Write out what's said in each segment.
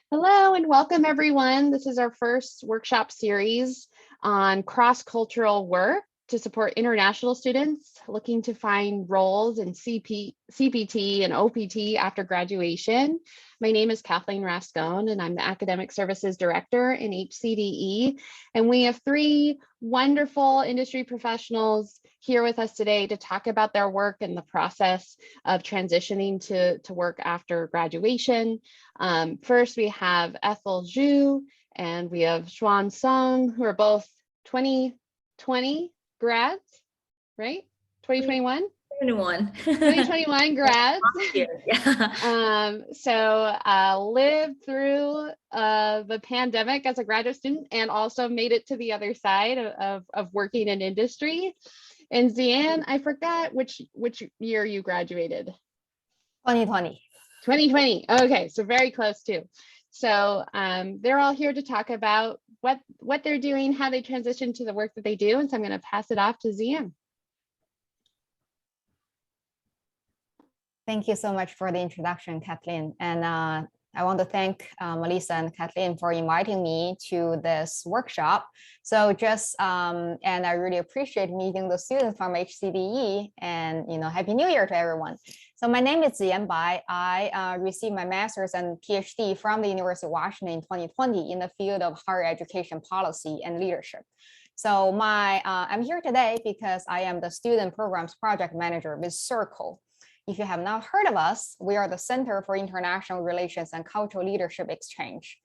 Hello and welcome everyone. This is our first workshop series on cross-cultural work to support international students looking to find roles in CPT and OPT after graduation. My name is Kathleen Rascone and I'm the Academic Services Director in HCDE. And we have three wonderful industry professionals here with us today to talk about their work and the process of transitioning to work after graduation. First, we have Ethel Zhu and we have Xuan Song, who are both 2020 grads, right? 2021? 2021 grads. Lived through the pandemic as a graduate student and also made it to the other side of working in industry. And Ziyan, I forgot which year you graduated. 2020. 2020. Okay, so very close too. So they're all here to talk about what they're doing, how they transition to the work that they do. And so I'm going to pass it off to Ziyan. Thank you so much for the introduction, Kathleen. And I want to thank Melissa and Kathleen for inviting me to this workshop. So and I really appreciate meeting the students from HCDE and, Happy New Year to everyone. So my name is Ziyan Bai. I received my master's and Ph.D. from the University of Washington in 2020 in the field of higher education policy and leadership. So I'm here today because I am the Student Programs Project Manager with Circle. If you have not heard of us, we are the Center for International Relations and Cultural Leadership Exchange.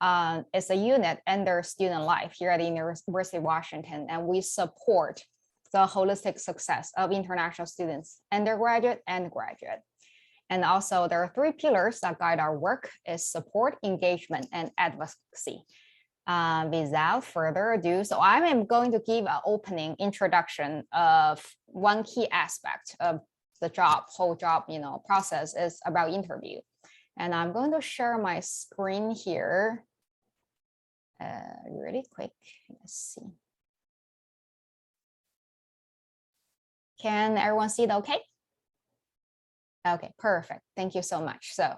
It's a unit under Student Life here at the University of Washington, and we support the holistic success of international students, undergraduate and graduate. And also there are three pillars that guide our work: is support, engagement, and advocacy. Without further ado, so I am going to give an opening introduction of one key aspect of the whole job, process is about interview. And I'm going to share my screen here really quick. Let's see. Can everyone see it okay? Okay, perfect. Thank you so much. So,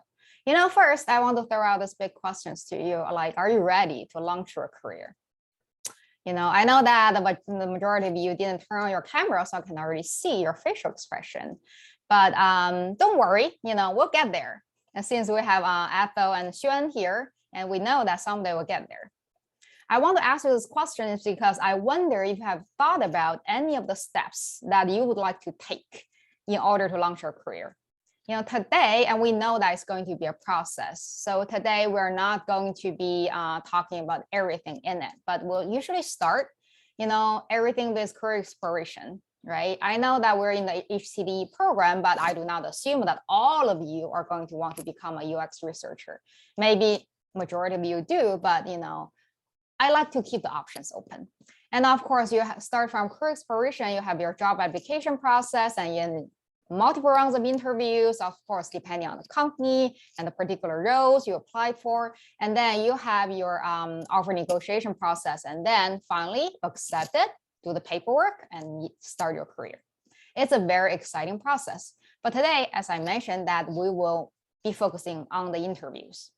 first I want to throw out these big questions to you, like, are you ready to launch your career? I know that the majority of you didn't turn on your camera, so I can already see your facial expression. But don't worry, we'll get there. And since we have Ethel and Xuan here, and we know that someday we'll get there. I want to ask you this question is because I wonder if you have thought about any of the steps that you would like to take in order to launch your career. Today, and we know that it's going to be a process. So today we're not going to be talking about everything in it, but we'll usually start, everything with career exploration, right? I know that we're in the HCDE program, but I do not assume that all of you are going to want to become a UX researcher. Maybe majority of you do, but I like to keep the options open. And of course, you start from career exploration, you have your job application process and multiple rounds of interviews, of course, depending on the company and the particular roles you applied for. And then you have your offer negotiation process, and then finally accept it, do the paperwork, and start your career. It's a very exciting process. But today, as I mentioned, that we will be focusing on the interviews.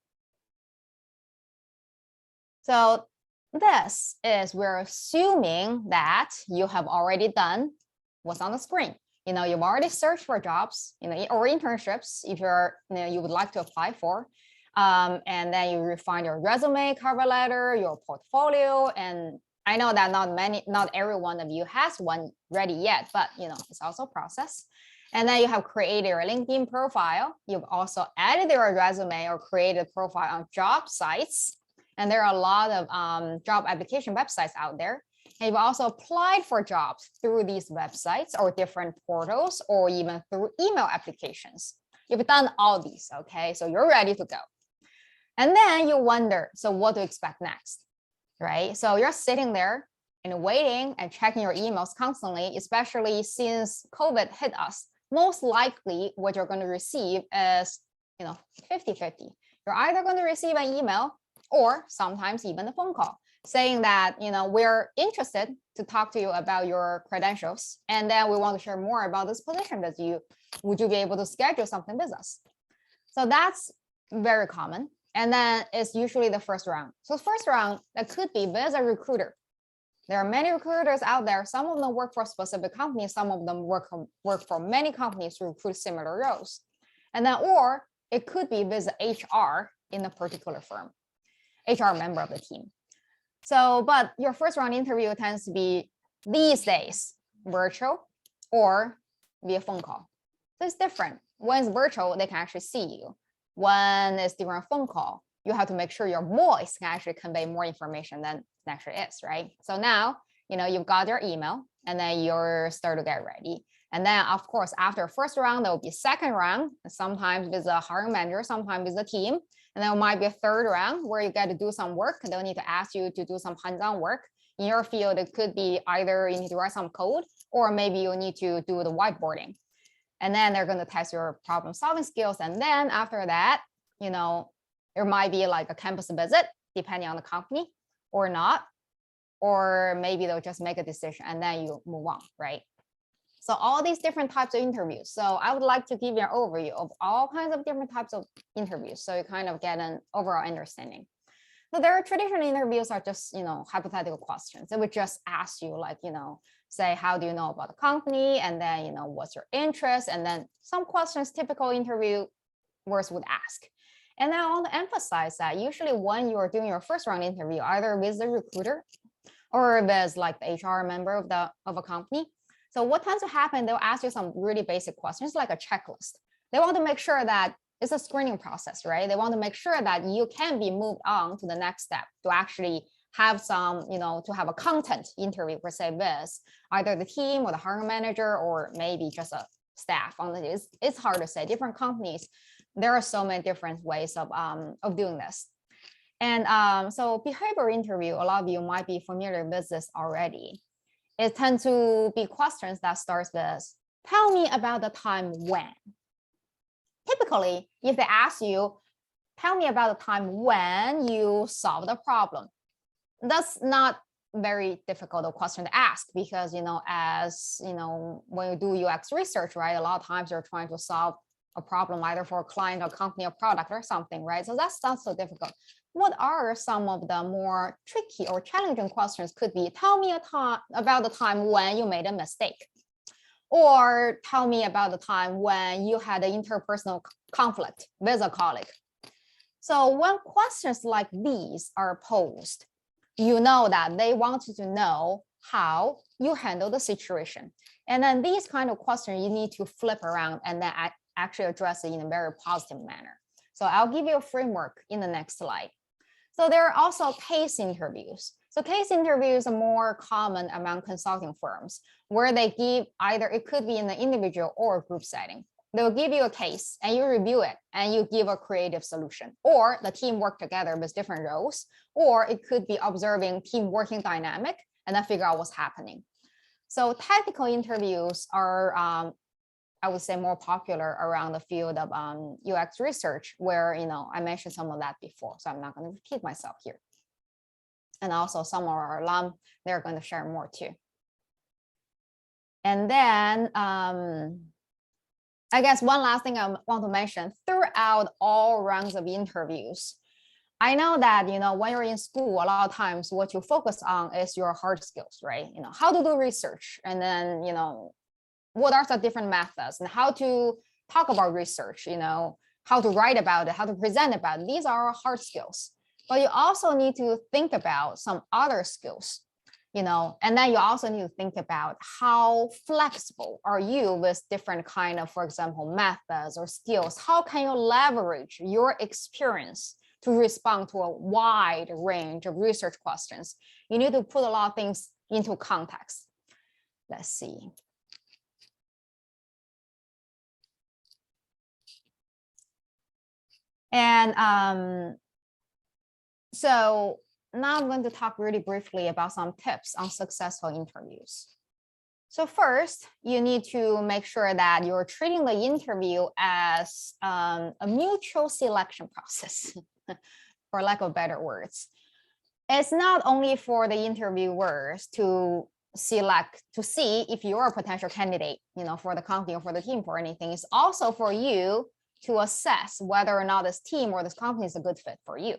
So this is, we're assuming that you have already done what's on the screen. You've already searched for jobs, or internships if you would like to apply for. And then you refine your resume, cover letter, your portfolio. And I know that not every one of you has one ready yet, but it's also a process. And then you have created your LinkedIn profile. You've also added your resume or created a profile on job sites. And there are a lot of job application websites out there. And you've also applied for jobs through these websites or different portals or even through email applications. You've done all these, okay? So you're ready to go. And then you wonder, so what to expect next, right? So you're sitting there and waiting and checking your emails constantly, especially since COVID hit us. Most likely what you're going to receive is, 50-50. You're either going to receive an email or sometimes even a phone call saying that, we're interested to talk to you about your credentials. And then we want to share more about this position with you. Would you be able to schedule something with us? So that's very common. And then it's usually the first round. So first round, that could be with a recruiter. There are many recruiters out there. Some of them work for specific companies. Some of them work for many companies to recruit similar roles. And then, or it could be with HR in a particular firm, HR member of the team. So, but your first round interview tends to be these days virtual or via phone call. So it's different. When it's virtual, they can actually see you. When it's during a phone call, you have to make sure your voice can actually convey more information than it actually is, right? So now, you've got your email and then you're start to get ready. And then of course, after first round, there will be second round, sometimes with a hiring manager, sometimes with the team. And then it might be a third round where you get to do some work. They'll need to ask you to do some hands-on work. In your field, it could be either you need to write some code or maybe you need to do the whiteboarding. And then they're going to test your problem solving skills. And then after that, there might be like a campus visit, depending on the company or not, or maybe they'll just make a decision and then you move on, right? So all these different types of interviews. So I would like to give you an overview of all kinds of different types of interviews, so you kind of get an overall understanding. So there are traditional interviews are just, hypothetical questions. They would just ask you like, say, how do you know about the company? And then, what's your interest? And then some questions typical interviewers would ask. And then I want to emphasize that usually when you're doing your first round interview, either with the recruiter or with like the HR member of a company. So what tends to happen, they'll ask you some really basic questions like a checklist. They want to make sure that it's a screening process, right? They want to make sure that you can be moved on to the next step to actually have some, to have a content interview per se with either the team or the hiring manager or maybe just a staff on it. It's hard to say. Different companies, there are so many different ways of doing this. And so behavioral interview, a lot of you might be familiar with this already. It tends to be questions that starts with, tell me about the time when. Typically, if they ask you, tell me about the time when you solved a problem, that's not very difficult a question to ask because, when you do UX research, right, a lot of times you're trying to solve a problem either for a client or company or product or something, right? So that's not so difficult. What are some of the more tricky or challenging questions could be, tell me about the time when you made a mistake. Or tell me about the time when you had an interpersonal conflict with a colleague. So when questions like these are posed, you know that they want you to know how you handle the situation. And then these kind of questions, you need to flip around and then actually address it in a very positive manner. So I'll give you a framework in the next slide. So there are also case interviews. So case interviews are more common among consulting firms where they give either, it could be in an individual or group setting. They'll give you a case and you review it and you give a creative solution, or the team work together with different roles, or it could be observing team working dynamic and then figure out what's happening. So technical interviews are, I would say, more popular around the field of UX research, where, I mentioned some of that before, so I'm not going to repeat myself here. And also some of our alum, they're going to share more too. And then I guess one last thing I want to mention, throughout all rounds of interviews, I know that, when you're in school, a lot of times what you focus on is your hard skills, right? How to do research, and then, what are the different methods and how to talk about research, how to write about it, how to present about it. These are hard skills, but you also need to think about some other skills, and then you also need to think about how flexible are you with different kind of, for example, methods or skills. How can you leverage your experience to respond to a wide range of research questions? You need to put a lot of things into context. Let's see. And so now I'm going to talk really briefly about some tips on successful interviews. So first, you need to make sure that you're treating the interview as a mutual selection process, for lack of better words. It's not only for the interviewers to select, to see if you're a potential candidate, for the company or for the team for anything. It's also for you to assess whether or not this team or this company is a good fit for you.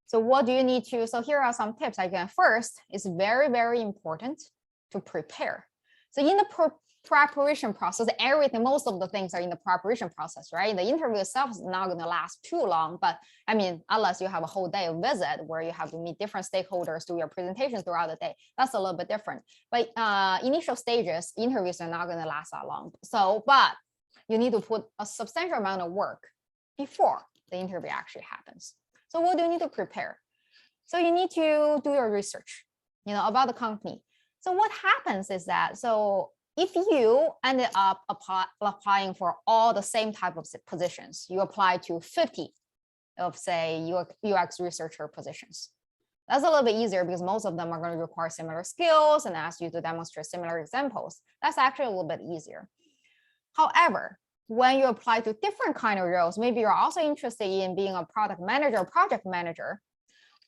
So what do you need to, so here are some tips. Again, first, it's very, very important to prepare. So in the preparation process, everything, most of the things are in the preparation process, right? The interview itself is not going to last too long, but I mean, unless you have a whole day of visit where you have to meet different stakeholders, do your presentations throughout the day, that's a little bit different. But initial stages, interviews are not going to last that long. So, but you need to put a substantial amount of work before the interview actually happens. So what do you need to prepare? So you need to do your research, about the company. So what happens is that, so if you ended up applying for all the same type of positions, you apply to 50 of, say, UX researcher positions. That's a little bit easier because most of them are going to require similar skills and ask you to demonstrate similar examples. That's actually a little bit easier. However, when you apply to different kind of roles, maybe you're also interested in being a product manager or project manager,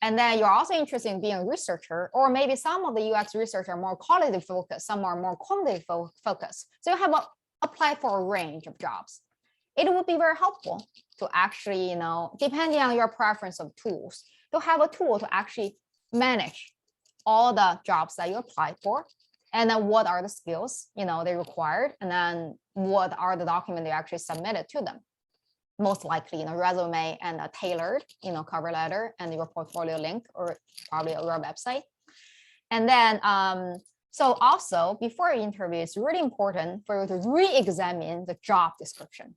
and then you're also interested in being a researcher, or maybe some of the UX research are more quality focused, some are more quantity focused. So you have applied for a range of jobs. It would be very helpful to actually, depending on your preference of tools, to have a tool to actually manage all the jobs that you applied for. And then what are the skills, they required, and then what are the documents they actually submitted to them. Most likely, resume and a tailored, cover letter and your portfolio link, or probably your website. And then, so also before your interview, it's really important for you to re-examine the job description.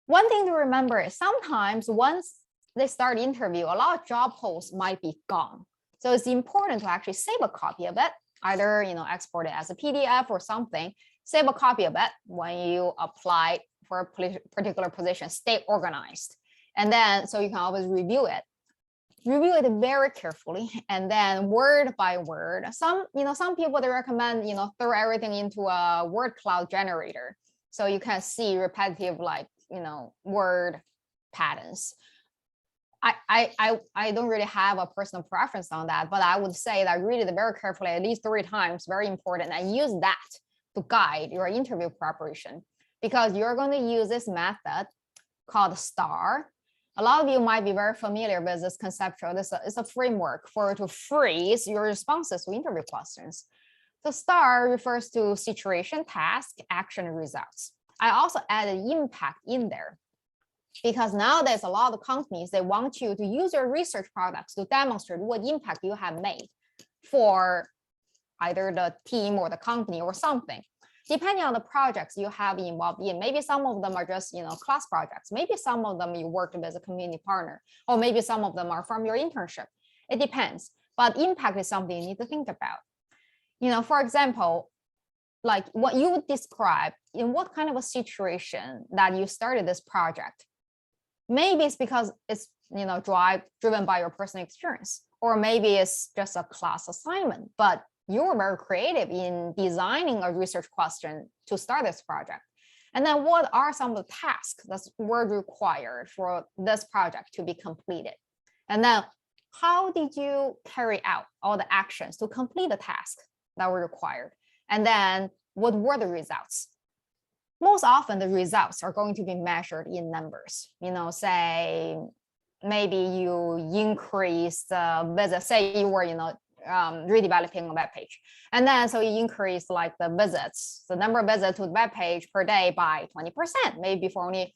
One thing to remember is sometimes once they start the interview, a lot of job posts might be gone. So it's important to actually save a copy of it, either, export it as a PDF or something, save a copy of it when you apply for a particular position, stay organized. And then, so you can always review it very carefully, and then word by word. Some people, they recommend, throw everything into a word cloud generator. So you can see repetitive, word patterns. I don't really have a personal preference on that, but I would say that read it very carefully, at least 3 times, very important, and use that to guide your interview preparation, because you're going to use this method called STAR. A lot of you might be very familiar with this conceptual. It's a framework for to phrase your responses to interview questions. So STAR refers to situation, task, action, and results. I also added impact in there, because nowadays a lot of companies, they want you to use your research products to demonstrate what impact you have made for either the team or the company or something. Depending on the projects you have involved in, maybe some of them are just, class projects. Maybe some of them you worked with as a community partner, or maybe some of them are from your internship. It depends, but impact is something you need to think about. For example, like what you would describe in what kind of a situation that you started this project. Maybe it's because it's, driven by your personal experience, or maybe it's just a class assignment, but you were very creative in designing a research question to start this project. And then what are some of the tasks that were required for this project to be completed? And then how did you carry out all the actions to complete the tasks that were required? And then what were the results? Most often the results are going to be measured in numbers. Say maybe you increase the visit, say you were, redeveloping a web page. And then so you increase like the visits, the number of visits to the web page per day by 20%. Maybe before only,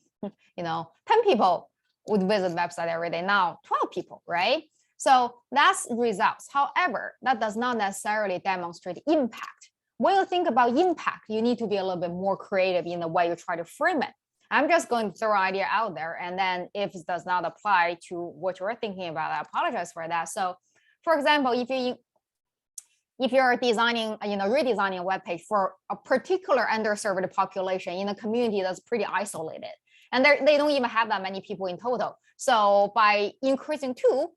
10 people would visit the website every day. Now 12 people, right? So that's results. However, that does not necessarily demonstrate impact. When you think about impact, you need to be a little bit more creative in the way you try to frame it. I'm just going to throw an idea out there. And then if it does not apply to what you're thinking about, I apologize for that. So for example, if you're designing, redesigning a web page for a particular underserved population in a community that's pretty isolated, and they don't even have that many people in total. So by increasing 2,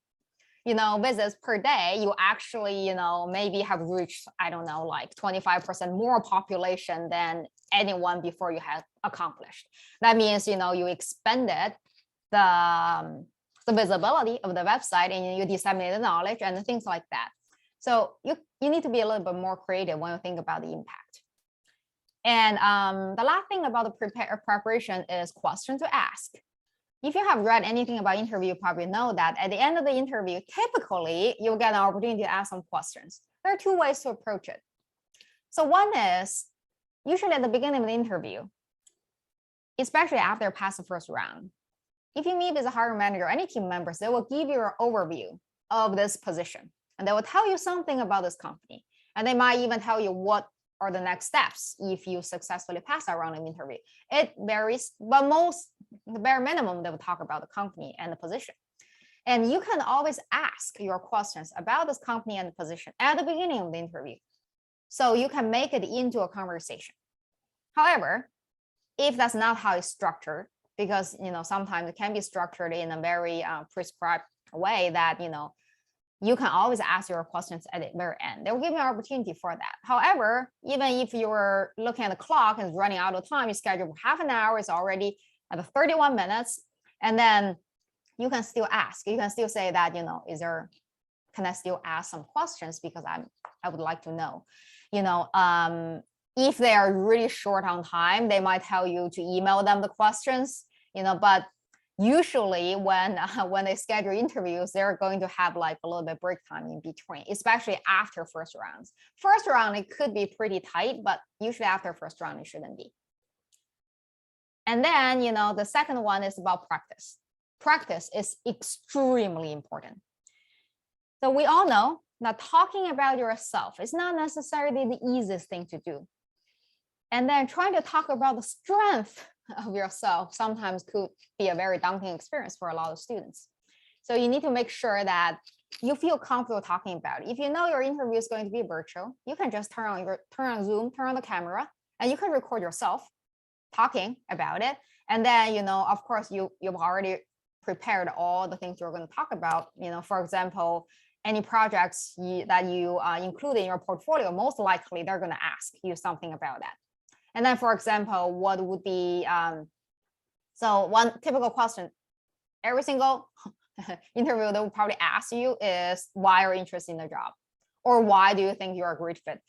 visits per day, you actually, maybe have reached, I don't know, like 25% more population than anyone before you had accomplished. That means, you expanded the visibility of the website, and you disseminate the knowledge and things like that. So you need to be a little bit more creative when you think about the impact. And the last thing about the preparation is question to ask. If you have read anything about interview, you probably know that at the end of the interview, typically you'll get an opportunity to ask some questions. There are two ways to approach it. So one is usually at the beginning of the interview, especially after pass the first round, if you meet with a hiring manager or any team members, they will give you an overview of this position. And they will tell you something about this company. And they might even tell you what are the next steps if you successfully pass that round of interview. It varies, but the bare minimum, they will talk about the company and the position. And you can always ask your questions about this company and the position at the beginning of the interview. So you can make it into a conversation. However, if that's not how it's structured, because sometimes it can be structured in a very prescribed way that you can always ask your questions at the very end. They will give you an opportunity for that. However, even if you're looking at the clock and it's running out of time, you schedule for half an hour, it's already at the 31 minutes, and then you can still ask. You can still say that, can I still ask some questions because I would like to know, if they are really short on time, they might tell you to email them the questions, but usually when they schedule interviews, they're going to have like a little bit break time in between, especially after first rounds. First round, it could be pretty tight, but usually after first round, it shouldn't be. And then, the second one is about practice. Practice is extremely important. So we all know that talking about yourself is not necessarily the easiest thing to do. And then trying to talk about the strength of yourself sometimes could be a very daunting experience for a lot of students. So you need to make sure that you feel comfortable talking about it. If you know your interview is going to be virtual, you can just turn on Zoom, turn on the camera, and you can record yourself talking about it. And then, of course, you've already prepared all the things you're going to talk about. For example, any projects that you include in your portfolio, most likely they're going to ask you something about that. And then, for example, what would be, so one typical question, every single interview they will probably ask you is why you're interested in the job, or why do you think you're a good fit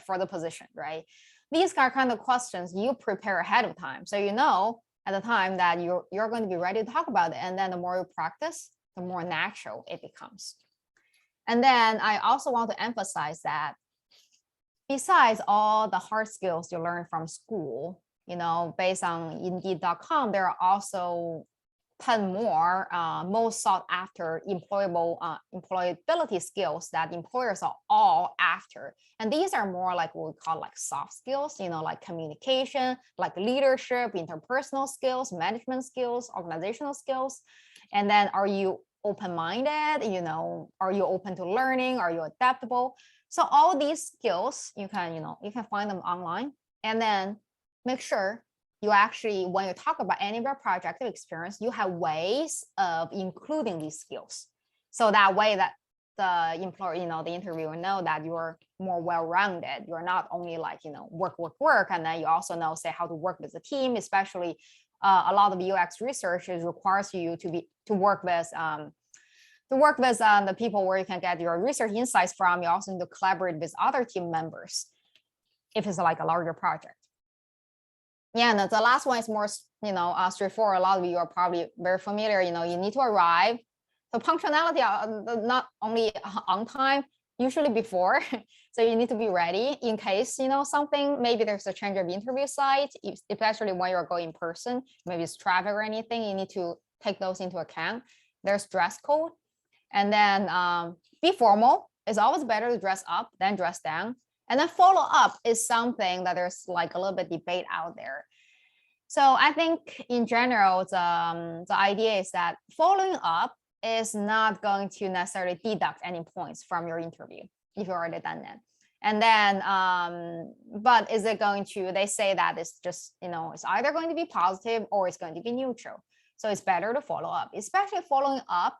for the position, right? These are kind of questions you prepare ahead of time. So at the time that you're going to be ready to talk about it. And then the more you practice, the more natural it becomes. And then I also want to emphasize that besides all the hard skills you learn from school, based on Indeed.com, there are also 10 more most sought after employability skills that employers are all after. And these are more like what we call like soft skills, like communication, like leadership, interpersonal skills, management skills, organizational skills. And then are you open-minded? Are you open to learning? Are you adaptable? So all these skills, you can find them online, and then make sure you actually, when you talk about any of your project experience, you have ways of including these skills. So that way that the employer, the interviewer know that you're more well-rounded. You're not only like, work, and then you also know, say, how to work with a team, especially a lot of UX research requires you to work with the people where you can get your research insights from. You also need to collaborate with other team members if it's like a larger project. Yeah, and the last one is more, straightforward. A lot of you are probably very familiar. You need to arrive. So punctuality, not only on time, usually before. So you need to be ready in case, something, maybe there's a change of interview site, especially when you're going in person, maybe it's traffic or anything, you need to take those into account. There's dress code. And then be formal. It's always better to dress up than dress down. And then follow up is something that there's like a little bit debate out there. So I think in general, the idea is that following up is not going to necessarily deduct any points from your interview if you've already done that. And then, but is it going to, they say that it's just, it's either going to be positive or it's going to be neutral. So it's better to follow up, especially following up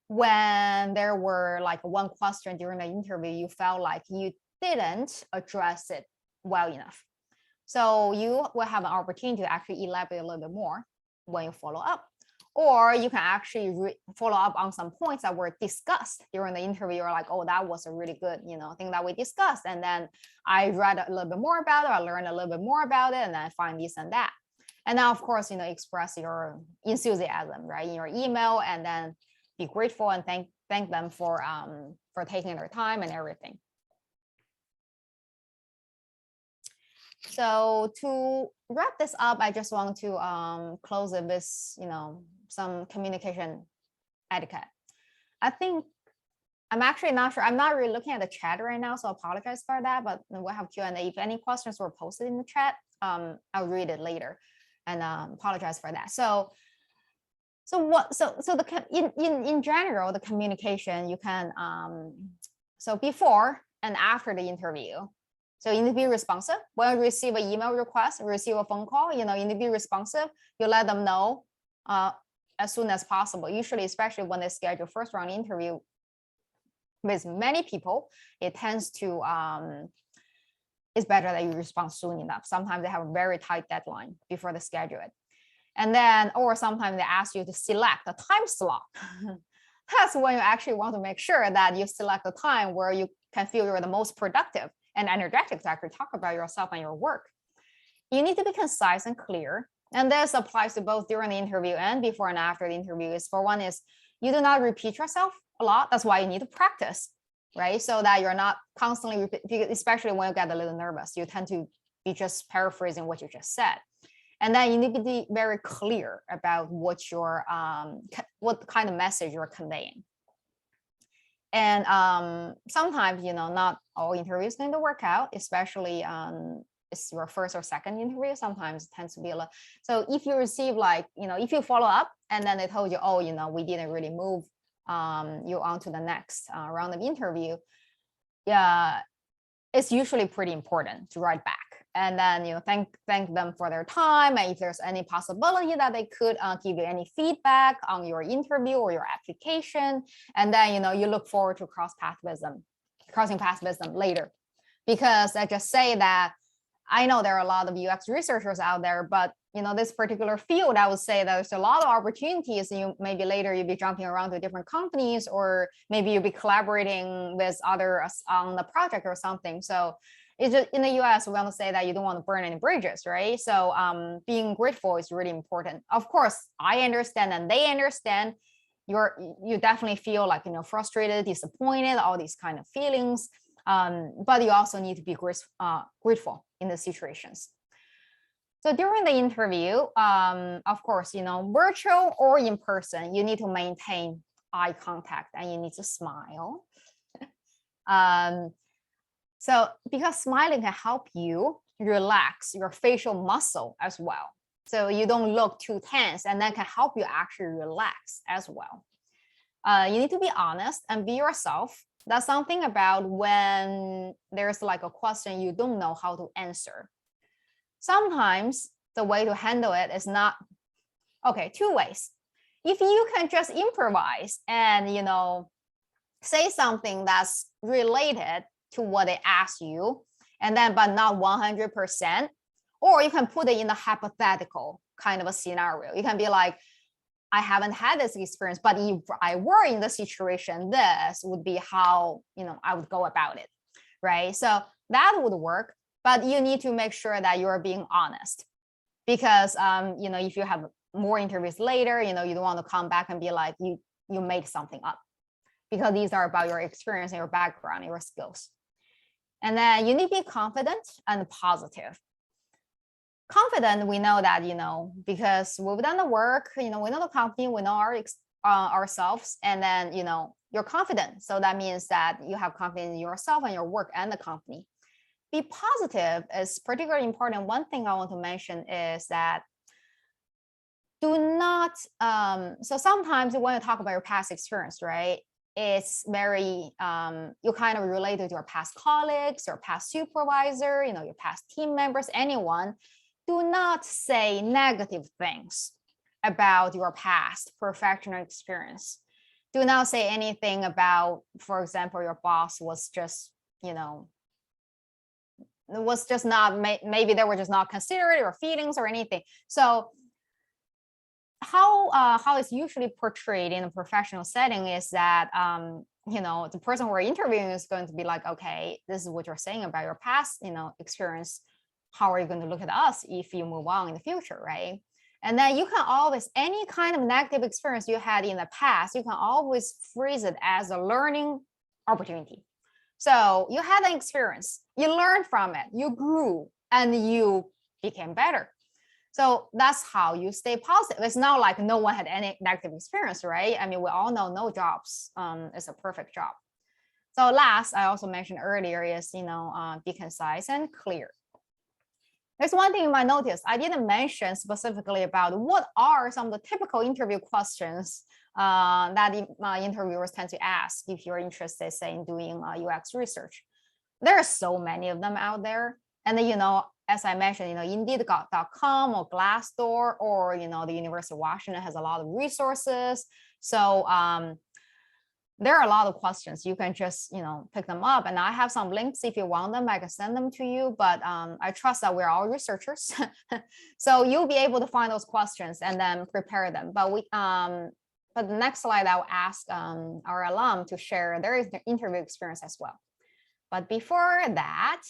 when there were like one question during the interview, you felt like you didn't address it well enough. So you will have an opportunity to actually elaborate a little bit more when you follow up. or you can actually follow up on some points that were discussed during the interview. You're like, oh, that was a really good, thing that we discussed. And then I read a little bit more about it. I learned a little bit more about it, and then I find this and that. And now, of course, express your enthusiasm, right, in your email, and then be grateful and thank them for taking their time and everything. So to wrap this up, I just want to close with this, some communication etiquette. I think I'm actually not sure. I'm not really looking at the chat right now, so I apologize for that. But we'll have Q&A. If any questions were posted in the chat, I'll read it later, and apologize for that. So in general, the communication you can so before and after the interview. So you need to be responsive. When you receive an email request, receive a phone call, you need to be responsive. You let them know as soon as possible. Usually, especially when they schedule first round interview with many people, it tends to it's better that you respond soon enough. Sometimes they have a very tight deadline before they schedule it. And then, or sometimes they ask you to select a time slot. That's when you actually want to make sure that you select a time where you can feel you're the most productive and energetic to actually talk about yourself and your work. You need to be concise and clear. And this applies to both during the interview and before and after the interview. For one is you do not repeat yourself a lot. That's why you need to practice, right? So that you're not constantly, especially when you get a little nervous, you tend to be just paraphrasing what you just said. And then you need to be very clear about what kind of message you're conveying. And sometimes, not all interviews going to work out, especially it's your first or second interview. Sometimes it tends to be a lot. So if you receive if you follow up and then they told you, oh, we didn't really move you on to the next round of interview, yeah, it's usually pretty important to write back. And then, thank them for their time. And if there's any possibility that they could give you any feedback on your interview or your application. And then, you look forward to crossing paths with them later. Because I just say that I know there are a lot of UX researchers out there, but, this particular field, I would say there's a lot of opportunities. Maybe later you'll be jumping around to different companies, or maybe you'll be collaborating with others on the project or something. So it's just, in the US, we want to say that you don't want to burn any bridges, right? So being grateful is really important. Of course, I understand and they understand. You definitely feel like, frustrated, disappointed, all these kind of feelings. But you also need to be grateful in the situations. So during the interview, of course, virtual or in person, you need to maintain eye contact and you need to smile. So because smiling can help you relax your facial muscle as well. So you don't look too tense, and that can help you actually relax as well. You need to be honest and be yourself. That's something about when there's like a question you don't know how to answer. Sometimes the way to handle it is not, okay, two ways. If you can just improvise and, say something that's related to what they asked you, and then but not 100%, or you can put it in a hypothetical kind of a scenario. You can be like, I haven't had this experience, but if I were in the situation, this would be how I would go about it, right? So that would work, but you need to make sure that you're being honest, because if you have more interviews later, you don't want to come back and be like you made something up, because these are about your experience and your background, your skills. And then you need to be confident and positive. Confident, we know that, because we've done the work, we know the company, we know ourselves, and then, you're confident. So that means that you have confidence in yourself and your work and the company. Be positive is particularly important. One thing I want to mention is that do not, so sometimes when you talk about your past experience, right, it's very, you kind of relate to your past colleagues, your past supervisor, your past team members, anyone. Do not say negative things about your past professional experience. Do not say anything about, for example, your boss was just, was just not, maybe they were just not considerate or feelings or anything. So how how it's usually portrayed in a professional setting is that, the person we're interviewing is going to be like, okay, this is what you're saying about your past, experience. How are you going to look at us if you move on in the future, right? And then you can always, any kind of negative experience you had in the past, you can always phrase it as a learning opportunity. So you had an experience, you learned from it, you grew, and you became better. So that's how you stay positive. It's not like no one had any negative experience, right? I mean, we all know no jobs is a perfect job. So last, I also mentioned earlier is, be concise and clear. There's one thing you might notice. I didn't mention specifically about what are some of the typical interview questions that interviewers tend to ask if you're interested, say, in doing UX research. There are so many of them out there. And then, as I mentioned, Indeed.com or Glassdoor or, the University of Washington has a lot of resources. So there are a lot of questions. You can just, pick them up. And I have some links. If you want them, I can send them to you. But I trust that we're all researchers. So you'll be able to find those questions and then prepare them. But but the next slide, I'll ask our alum to share their interview experience as well. But before that,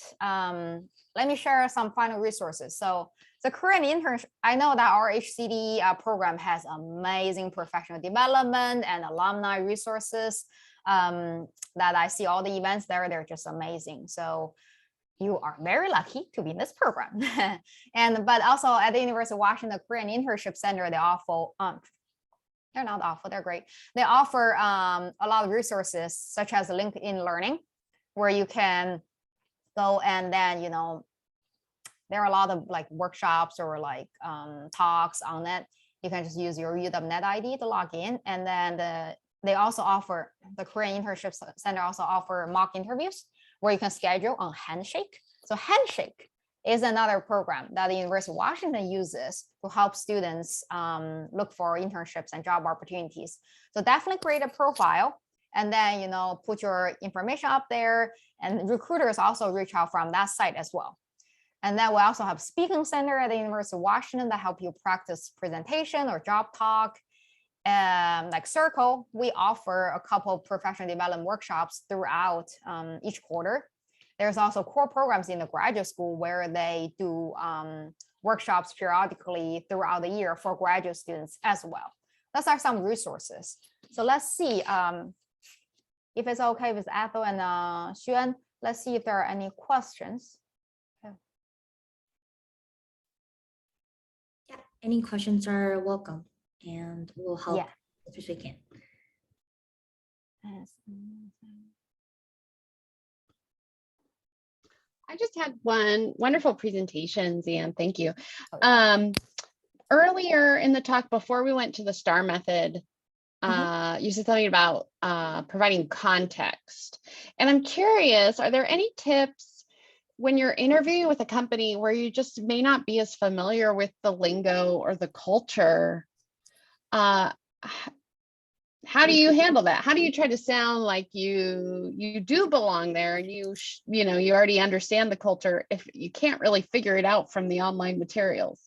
let me share some final resources. So the current internship, I know that our HCDE program has amazing professional development and alumni resources that I see all the events there. They're just amazing. So you are very lucky to be in this program. But also at the University of Washington Korean Internship Center, they offer, they're not awful, they're great. They offer a lot of resources such as LinkedIn Learning, where you can go and then, there are a lot of like workshops or like talks on it. You can just use your UW-Net ID to log in. And then they also offer, the Korean Internship Center also offer mock interviews where you can schedule on Handshake. So Handshake is another program that the University of Washington uses to help students look for internships and job opportunities. So definitely create a profile and then, put your information up there, and recruiters also reach out from that site as well. And then we also have Speaking Center at the University of Washington that help you practice presentation or job talk. Like Circle, we offer a couple of professional development workshops throughout each quarter. There's also core programs in the graduate school where they do workshops periodically throughout the year for graduate students as well. Those are some resources. So let's see. If it's okay with Ethel and Xuan, let's see if there are any questions. Yeah, any questions are welcome, and we'll help as much as we can. I just had one wonderful presentation, Ziyan. Thank you. Earlier in the talk, before we went to the STAR method, you said something about providing context. And I'm curious, are there any tips when you're interviewing with a company where you just may not be as familiar with the lingo or the culture? How do you handle that? How do you try to sound like you do belong there and you already understand the culture if you can't really figure it out from the online materials?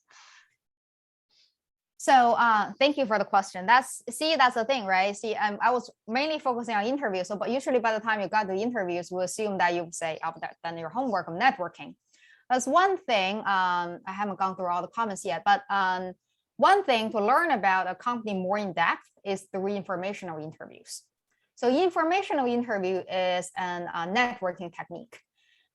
So thank you for the question. That's the thing, right? I was mainly focusing on interviews. But usually by the time you got to the interviews, we assume that you say, oh, done your homework on networking. That's one thing. I haven't gone through all the comments yet, but one thing to learn about a company more in depth is through informational interviews. So informational interview is a networking technique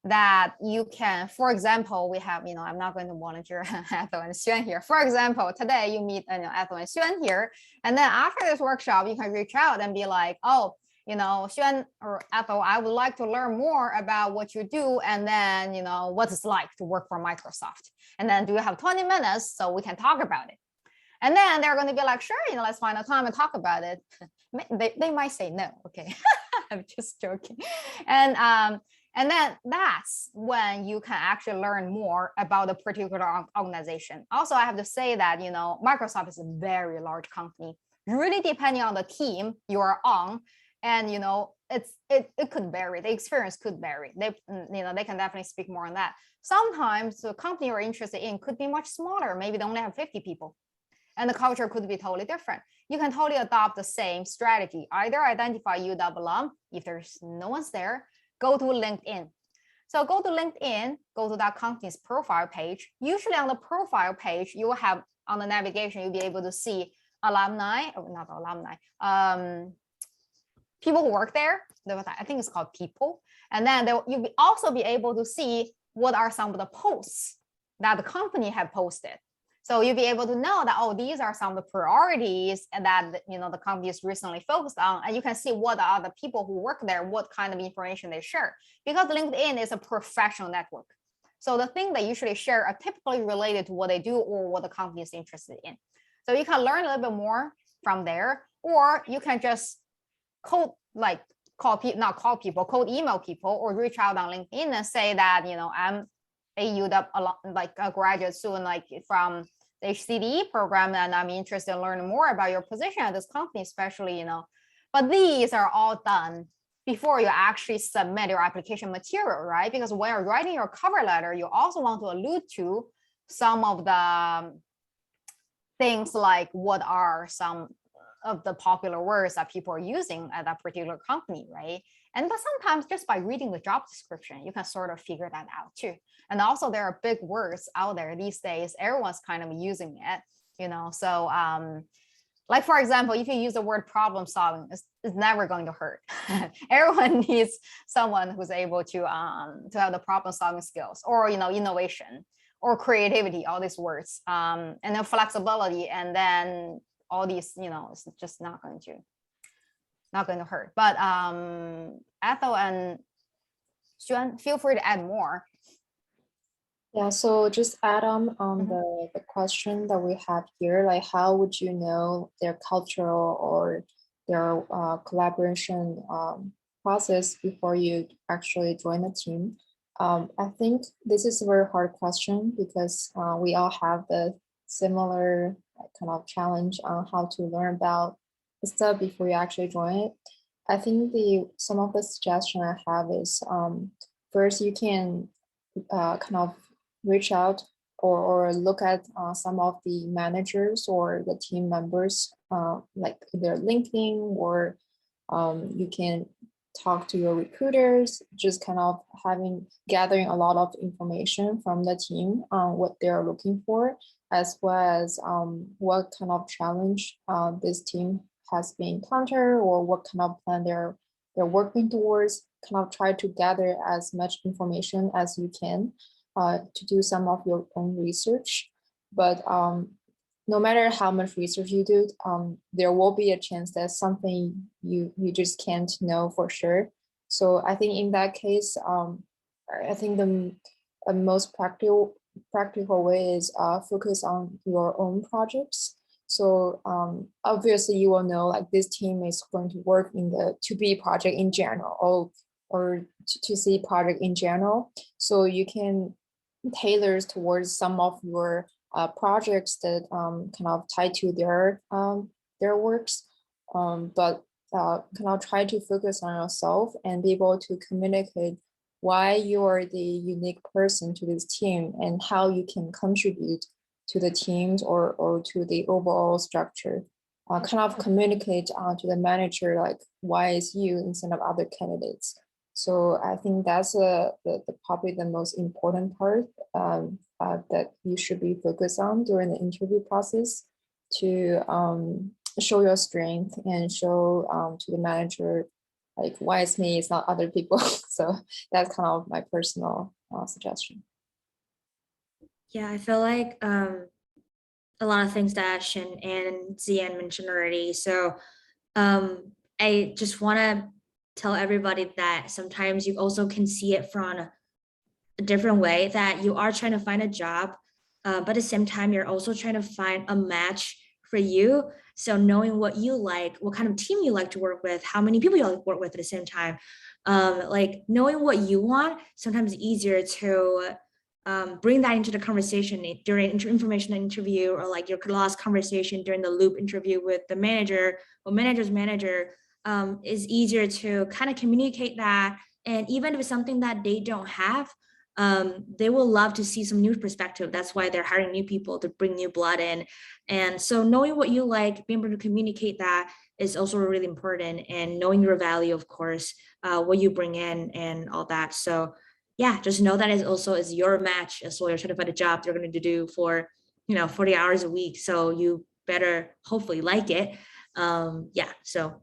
that you can, for example, we have, I'm not going to volunteer Ethel and Xuan here. For example, today you meet Ethel and Xuan here. And then after this workshop, you can reach out and be like, oh, Xuan or Ethel, I would like to learn more about what you do. And then, what it's like to work for Microsoft. And then do you have 20 minutes so we can talk about it? And then they're going to be like, sure, let's find a time and talk about it. They might say no. Okay. I'm just joking. And then that's when you can actually learn more about a particular organization. Also, I have to say that, Microsoft is a very large company, really depending on the team you are on. And, it could vary. The experience could vary. They can definitely speak more on that. Sometimes the company you're interested in could be much smaller. Maybe they only have 50 people. and the culture could be totally different. You can totally adopt the same strategy. Either identify UW alum. If there's no one's there, go to LinkedIn. So go to LinkedIn, go to that company's profile page. Usually on the profile page, you will have on the navigation, you'll be able to see alumni, or not alumni, people who work there. I think it's called people. And then you'll also be able to see what are some of the posts that the company have posted. So you'll be able to know that, oh, these are some of the priorities and that, the company is recently focused on, and you can see what are the people who work there, what kind of information they share, because LinkedIn is a professional network. So the things they usually share are typically related to what they do or what the company is interested in. So you can learn a little bit more from there, or you can just cold email people or reach out on LinkedIn and say that, I'm a graduate student, like from the HCDE program, and I'm interested in learning more about your position at this company, especially, but these are all done before you actually submit your application material, right? Because when you're writing your cover letter, you also want to allude to some of the things like what are some of the popular words that people are using at that particular company, right? But sometimes just by reading the job description, you can sort of figure that out too. And also there are big words out there these days. Everyone's kind of using it, so like, for example, if you use the word problem solving, it's never going to hurt. Everyone needs someone who's able to have the problem solving skills, or, innovation or creativity, all these words, and then flexibility, and then all these, it's just not going to hurt. But Ethel and Xuan, feel free to add more. Yeah, so just add on the question that we have here, like how would you know their cultural or their collaboration process before you actually join the team? I think this is a very hard question because we all have the similar kind of challenge on how to learn about the stuff before you actually join it. I think some of the suggestion I have is first you can kind of reach out or look at some of the managers or the team members, like their LinkedIn, or you can talk to your recruiters, just kind of gathering a lot of information from the team on what they're looking for, as well as what kind of challenge this team has been encountered, or what kind of plan they're working towards. Kind of try to gather as much information as you can to do some of your own research. But no matter how much research you do, there will be a chance that something you just can't know for sure. So I think in that case, I think the most practical way is focus on your own projects. So obviously you will know like this team is going to work in the 2B project in general, or 2C project in general. So you can tailor towards some of your projects that kind of tie to their works, but kind of try to focus on yourself and be able to communicate why you are the unique person to this team and how you can contribute to the teams or to the overall structure. Kind of communicate to the manager like why is you instead of other candidates. So I think that's probably the most important part that you should be focused on during the interview process, to show your strength and show to the manager like why it's me, it's not other people. So that's kind of my personal suggestion. Yeah, I feel like a lot of things that Shin and Ziyan mentioned already. So I just want to tell everybody that sometimes you also can see it from a different way, that you are trying to find a job, but at the same time, you're also trying to find a match for you. So knowing what you like, what kind of team you like to work with, how many people you like to work with at the same time, like knowing what you want, sometimes easier to bring that into the conversation during information interview, or like your last conversation during the loop interview with the manager or manager's manager. Is easier to kind of communicate that. And even if it's something that they don't have, they will love to see some new perspective. That's why they're hiring new people to bring new blood in. And so knowing what you like, being able to communicate that is also really important, and knowing your value, of course, what you bring in and all that. So yeah, just know that is your match as well. You're trying to find a job they're going to do for, 40 hours a week. So you better hopefully like it. Yeah, so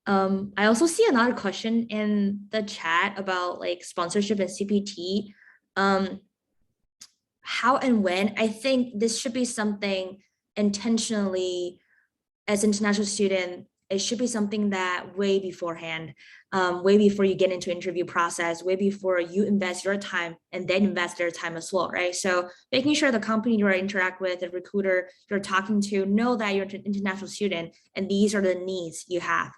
I also see another question in the chat about like sponsorship and CPT. How and when? I think this should be something intentionally, as an international student, it should be something that way beforehand, way before you get into interview process, way before you invest your time and then invest their time as well, right? So making sure the company you interact with, the recruiter you're talking to, know that you're an international student and these are the needs you have.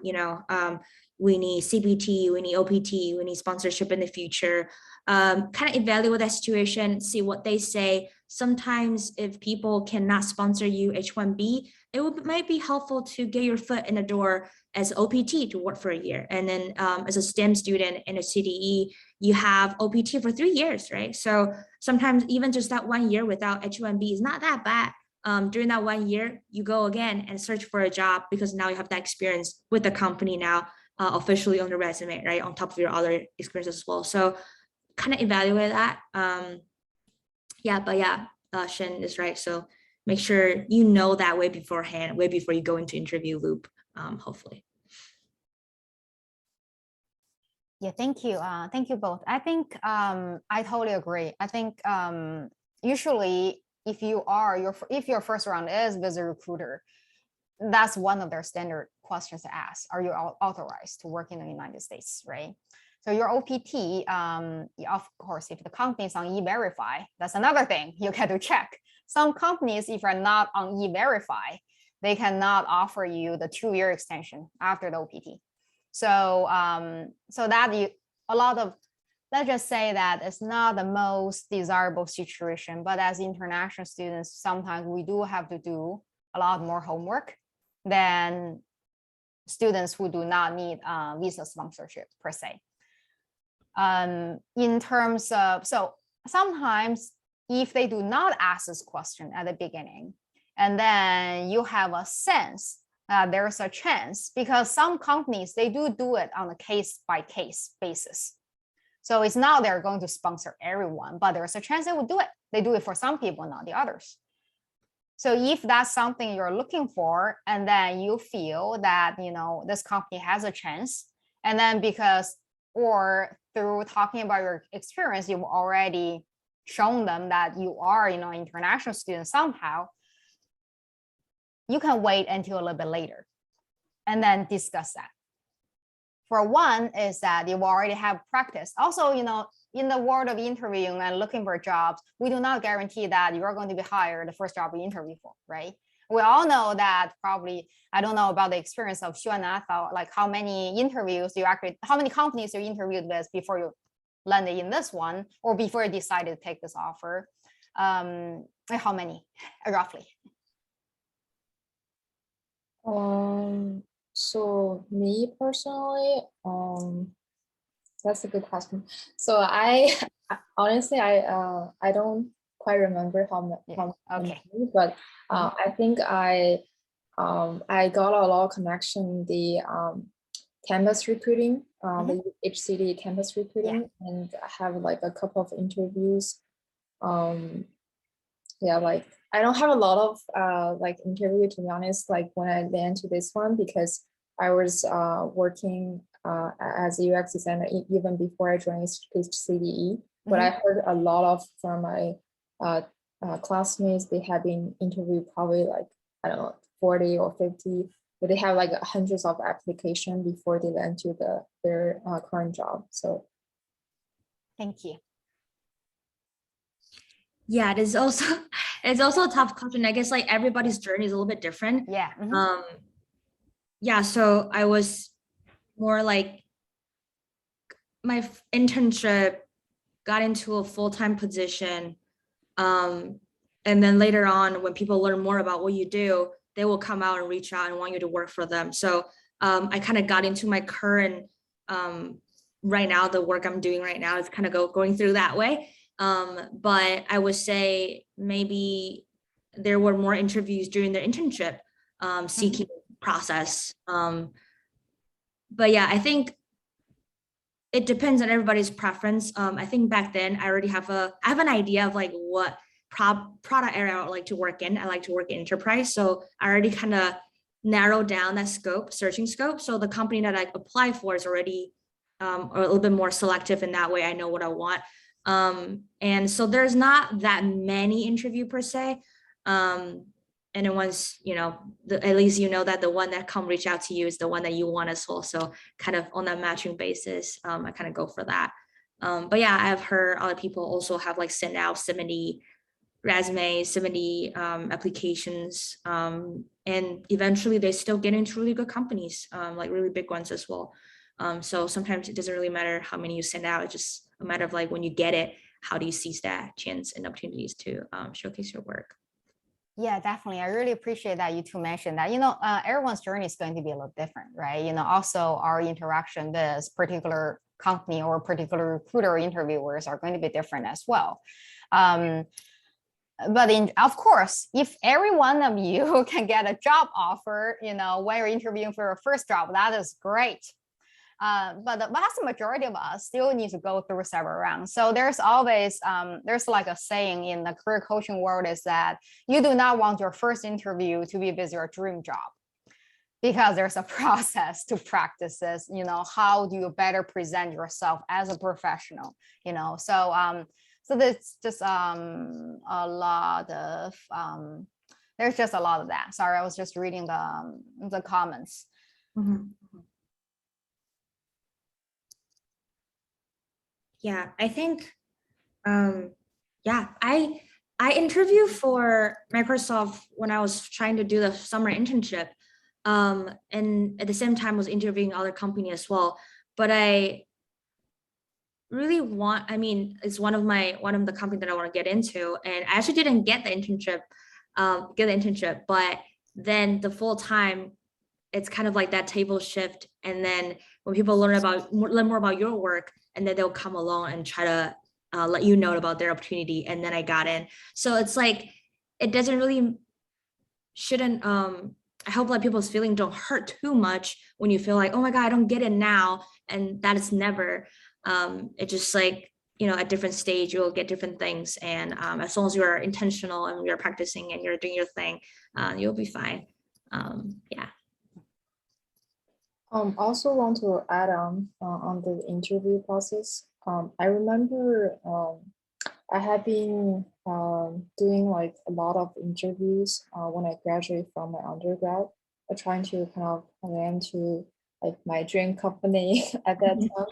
We need CPT, we need OPT, we need sponsorship in the future. Kind of evaluate that situation, see what they say. Sometimes if people cannot sponsor you H-1B, might be helpful to get your foot in the door as OPT to work for a year. And then as a STEM student in a HCDE, you have OPT for 3 years, right? So sometimes even just that 1 year without H-1B is not that bad. During that 1 year, you go again and search for a job because now you have that experience with the company now officially on the resume, right? On top of your other experiences as well. So kind of evaluate that. Shin is right. So make sure you know that way beforehand, way before you go into interview loop, hopefully. Yeah, thank you. Thank you both. I think I totally agree. I think usually if your first round is with a recruiter, that's one of their standard questions to ask. Are you authorized to work in the United States, right? So your OPT, of course, if the company is on E-Verify, that's another thing you get to check. Some companies, if you're not on E-Verify, they cannot offer you the 2-year extension after the OPT. So, let's just say that it's not the most desirable situation, but as international students, sometimes we do have to do a lot more homework than students who do not need visa sponsorship per se. In terms of, so sometimes if they do not ask this question at the beginning, and then you have a sense that there's a chance, because some companies, they do it on a case-by-case basis. So it's not they're going to sponsor everyone, but there's a chance they will do it. They do it for some people, not the others. So if that's something you're looking for, and then you feel that, this company has a chance, and then or through talking about your experience, you've already shown them that you are, an international student somehow, you can wait until a little bit later and then discuss that. For one is that you already have practice. Also, in the world of interviewing and looking for jobs, we do not guarantee that you're going to be hired the first job you interview for, right? We all know that probably, I don't know about the experience of Xuan and Athal, like how many companies you interviewed with before you landed in this one, or before you decided to take this offer. How many, roughly? So me personally, that's a good question. So I honestly, I don't quite remember how many, but I think I got a lot of connection the campus recruiting, the HCDE campus recruiting, and I have like a couple of interviews. Like I don't have a lot of like interview, to be honest, like when I land to this one, because I was working as a UX designer even before I joined HCDE. But I heard a lot of from my classmates, they have been interviewed probably like, I don't know, 40 or 50, but they have like hundreds of applications before they land to their current job. So thank you. Yeah, it's also a tough question. I guess like everybody's journey is a little bit different. Yeah. So I was more like my internship got into a full-time position. And then later on, when people learn more about what you do, they will come out and reach out and want you to work for them. So I kind of got into my current, right now, the work I'm doing right now is kind of going through that way. But I would say maybe there were more interviews during the internship seeking process. But yeah, I think it depends on everybody's preference. I think back then I already have I have an idea of like what product area I would like to work in. I like to work in enterprise. So I already kind of narrowed down that scope, searching scope. So the company that I apply for is already a little bit more selective in that way. I know what I want. And so there's not that many interview per se. And then once, you know, at least you know that the one that come reach out to you is the one that you want as well. So kind of on that matching basis, I kind of go for that. But yeah, I've heard other people also have like sent out 70 resumes, 70 applications, and eventually they still get into really good companies, like really big ones as well. So sometimes it doesn't really matter how many you send out. It's just a matter of like when you get it, how do you seize that chance and opportunities to showcase your work? Yeah, definitely. I really appreciate that you two mentioned that, you know, everyone's journey is going to be a little different, right? You know, also our interaction with this particular company or particular recruiter or interviewers are going to be different as well. But of course, if every one of you can get a job offer, you know, when you're interviewing for your first job, that is great. But the vast majority of us still need to go through several rounds. So there's always, there's like a saying in the career coaching world is that you do not want your first interview to be with your dream job, because there's a process to practice this, you know, how do you better present yourself as a professional, you know? So, so there's just a lot of, there's just a lot of that. Sorry, I was just reading the comments. Mm-hmm. Yeah, I think, yeah, I interviewed for Microsoft when I was trying to do the summer internship, and at the same time was interviewing other company as well. But I really want, I mean, it's one of the company that I want to get into, and I actually didn't get the internship, but then the full time, it's kind of like that table shift. And then when people learn more about your work, and then they'll come along and try to let you know about their opportunity. And then I got in. So it's like, it doesn't really, shouldn't, I hope like people's feelings don't hurt too much when you feel like, oh my God, I don't get it now. And that is never, it's just like, you know, at different stage, you'll get different things. And as long as you're intentional and you're practicing and you're doing your thing, you'll be fine. Yeah. Also want to add on the interview process. I remember I have been doing like a lot of interviews when I graduated from my undergrad, trying to kind of land to like my dream company at that time.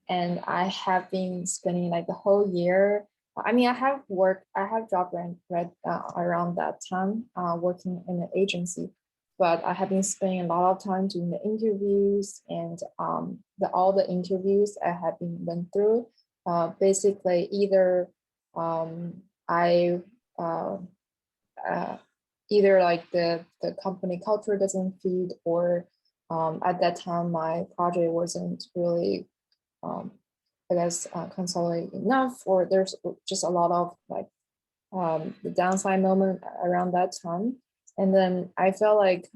And I have been spending like the whole year. I mean, I have job around that time working in an agency. But I have been spending a lot of time doing the interviews, and all the interviews I have been went through. Basically, either either like the company culture doesn't fit, or at that time my project wasn't really I guess consolidated enough, or there's just a lot of like the downside moment around that time. And then I felt like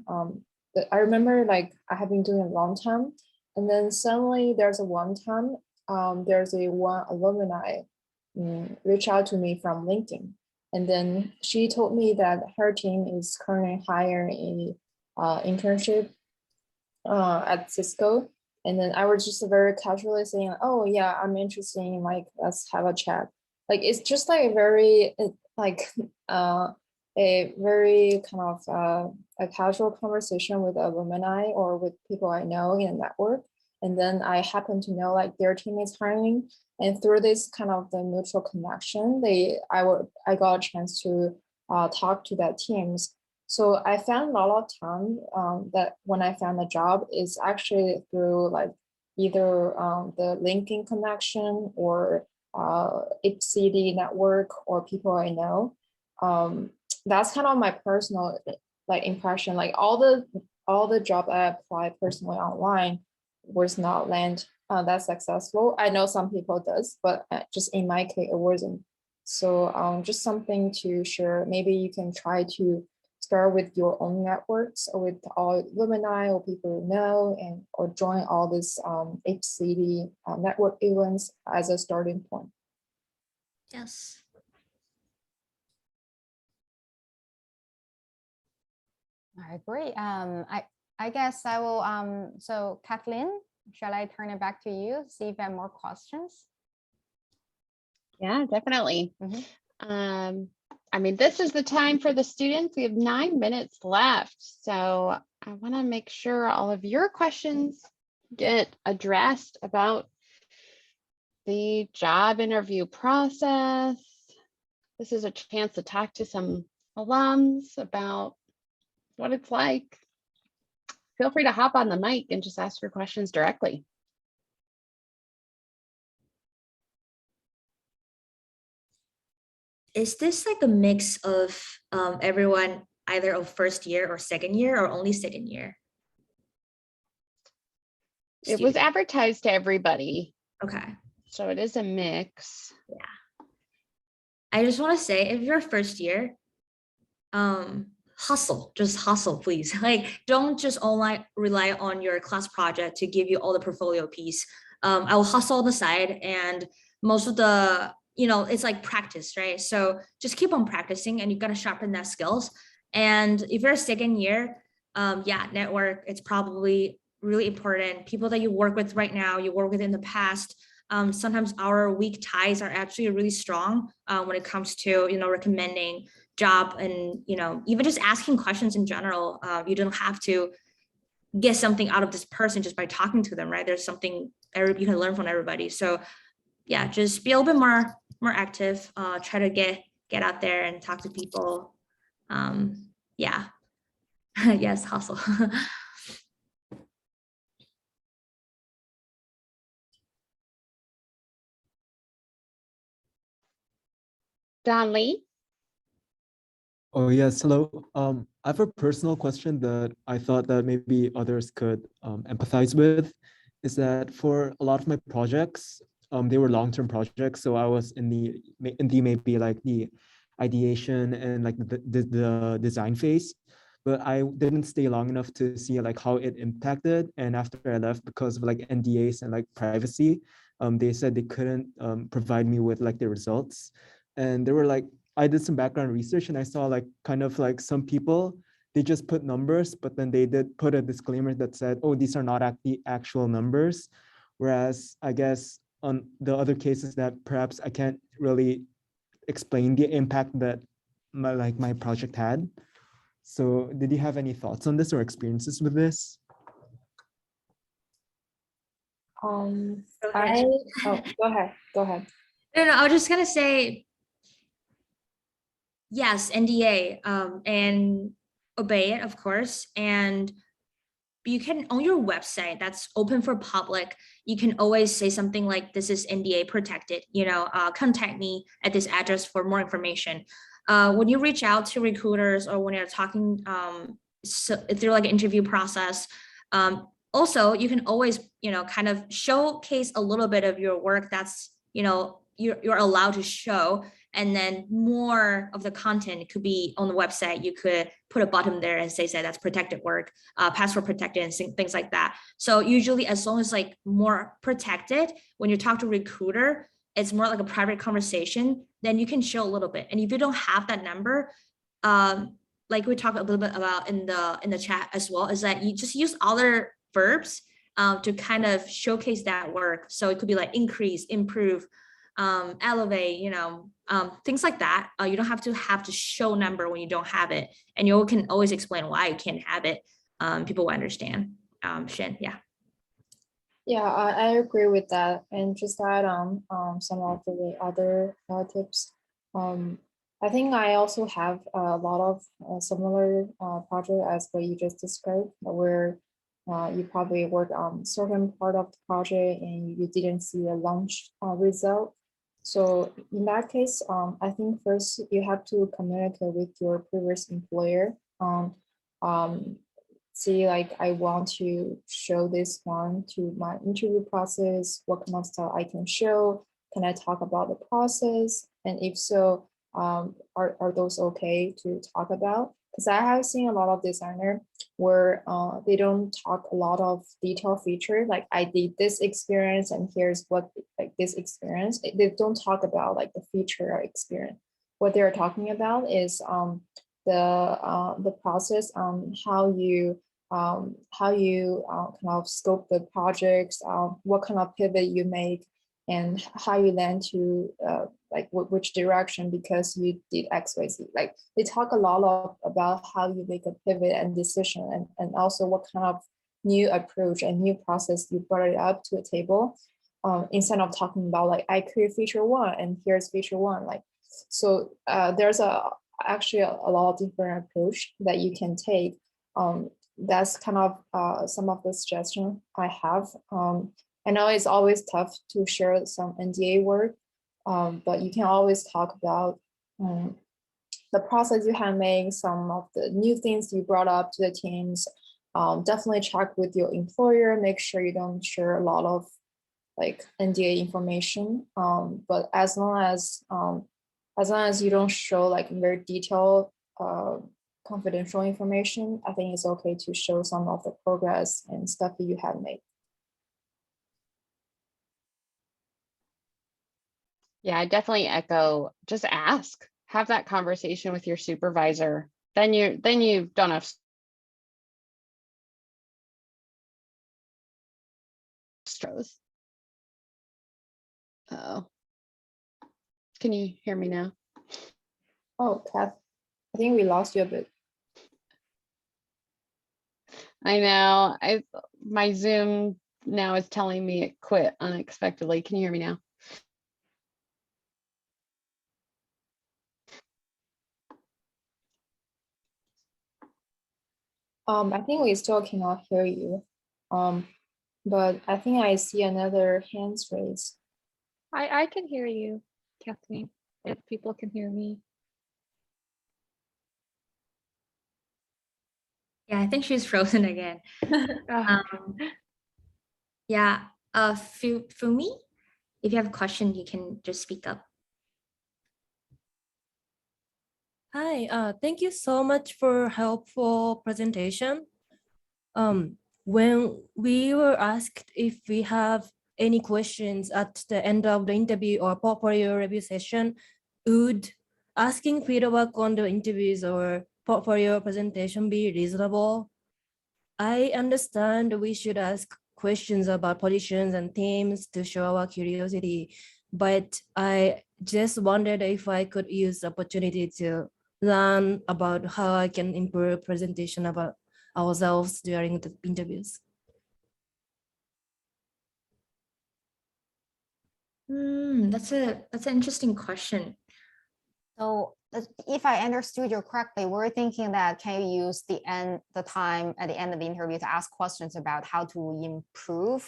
I remember like I have been doing a long time, and then suddenly there's a one time there's one alumni reach out to me from LinkedIn, and then she told me that her team is currently hiring a internship at Cisco. And then I was just very casually saying, oh yeah, I'm interested in like, let's have a chat. Like, it's just like very like a very kind of a casual conversation with alumni or with people I know in a network. And then I happen to know like their team is hiring. And through this kind of the mutual connection, I got a chance to talk to that teams. So I found a lot of time that when I found a job is actually through like either the LinkedIn connection or HCDE network or people I know. That's kind of my personal like impression. Like all the job I applied personally online was not land that successful. I know some people does, but just in my case, it wasn't. So just something to share. Maybe you can try to start with your own networks or with all alumni or people you know, and or join all these HCD network events as a starting point. Yes. I agree. I guess I will. So Kathleen, shall I turn it back to you? See if you have more questions. Yeah, definitely. Mhm. I mean, this is the time for the students. We have 9 minutes left. So I want to make sure all of your questions get addressed about the job interview process. This is a chance to talk to some alums about what it's like. Feel free to hop on the mic and just ask your questions directly. Is this like a mix of everyone either of first year or second year or only second year? It was Student. advertised to everybody, Okay. so it is a mix. I just want to say, if you're first year, hustle, just hustle, please. Like, don't just only rely on your class project to give you all the portfolio piece. I will hustle on the side, and most of the, it's like practice, right? So just keep on practicing, and you got to sharpen that skills. And if you're a second year, yeah, network, it's probably really important. People that you work with right now, you work with in the past. Sometimes our weak ties are actually really strong when it comes to, recommending job and, even just asking questions in general. You don't have to get something out of this person just by talking to them, right? There's something you can learn from everybody. So yeah, just be a little bit more active, try to get out there and talk to people. Yeah. Yes, hustle. Don Lee? Oh, yes. Hello. I have a personal question that I thought that maybe others could empathize with, is that for a lot of my projects, they were long-term projects. So I was in the maybe like the ideation and like the design phase, but I didn't stay long enough to see like how it impacted. And after I left, because of like NDAs and like privacy, they said they couldn't provide me with like the results. And they were like, I did some background research and I saw like kind of like some people, they just put numbers, but then they did put a disclaimer that said, oh, these are not the actual numbers. Whereas I guess on the other cases that perhaps I can't really explain the impact that my project had. So did you have any thoughts on this or experiences with this? Go ahead. Go ahead. No, I was just gonna say, yes, NDA, and obey it, of course. And you can, on your website that's open for public, you can always say something like, this is NDA protected, contact me at this address for more information. When you reach out to recruiters or when you're talking through like an interview process, also you can always, kind of showcase a little bit of your work that's, you're allowed to show. And then more of the content could be on the website. You could put a button there and say that's protected work, password protected, and things like that. So usually, as long as like more protected, when you talk to a recruiter, it's more like a private conversation, then you can show a little bit. And if you don't have that number, like we talked a little bit about in the chat as well, is that you just use other verbs to kind of showcase that work. So it could be like increase, improve, elevate, things like that. You don't have to show number when you don't have it, and you can always explain why you can't have it. People will understand. Shin, yeah. Yeah, I agree with that. And just add on some of the other tips. I think I also have a lot of similar project as what you just described, where you probably work on certain part of the project and you didn't see a launch result. So in that case, I think first you have to communicate with your previous employer. See, like, I want to show this one to my interview process. What kind of stuff I can show? Can I talk about the process? And if so, are those okay to talk about? Because I have seen a lot of designer where they don't talk a lot of detailed feature, like I did this experience and here's what like this experience. They don't talk about like the feature or experience. What they're talking about is the process on how you kind of scope the projects, what kind of pivot you make, and how you land to like which direction because you did XYZ. Like they talk a lot about how you make a pivot and decision, and also what kind of new approach and new process you brought it up to a table, instead of talking about like I create feature one and here's feature one. Like so there's actually a lot of different approach that you can take. That's kind of some of the suggestions I have. I know it's always tough to share some NDA work, but you can always talk about the process you have made, some of the new things you brought up to the teams. Definitely check with your employer, make sure you don't share a lot of like NDA information. But as long as you don't show like very detailed confidential information, I think it's okay to show some of the progress and stuff that you have made. Yeah, I definitely echo, just ask, have that conversation with your supervisor. Then you don't have stress. Oh, can you hear me now? Oh, Kath, I think we lost you a bit. I know. My Zoom now is telling me it quit unexpectedly. Can you hear me now? I think we still cannot hear you. But I think I see another hands raised. I can hear you, Kathleen, if people can hear me. Yeah, I think she's frozen again. Yeah, for me, if you have a question, you can just speak up. Hi, thank you so much for helpful presentation. When we were asked if we have any questions at the end of the interview or portfolio review session, would asking feedback on the interviews or portfolio presentation be reasonable? I understand we should ask questions about positions and themes to show our curiosity, but I just wondered if I could use the opportunity to learn about how I can improve presentation about ourselves during the interviews. That's an interesting question. So if I understood you correctly, we're thinking that can you use the time at the end of the interview to ask questions about how to improve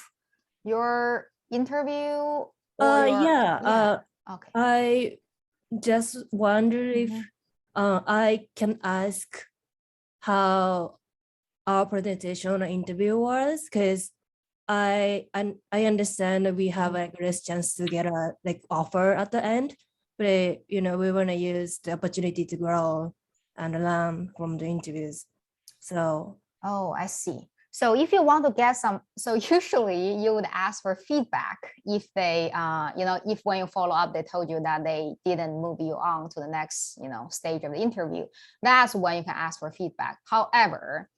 your interview? Okay. I just wonder if I can ask how our presentation or interview was, because I understand that we have a great chance to get a offer at the end, but we want to use the opportunity to grow and learn from the interviews. So I see. So if you want to get some, so usually you would ask for feedback if they, if when you follow up, they told you that they didn't move you on to the next, stage of the interview. That's when you can ask for feedback. However,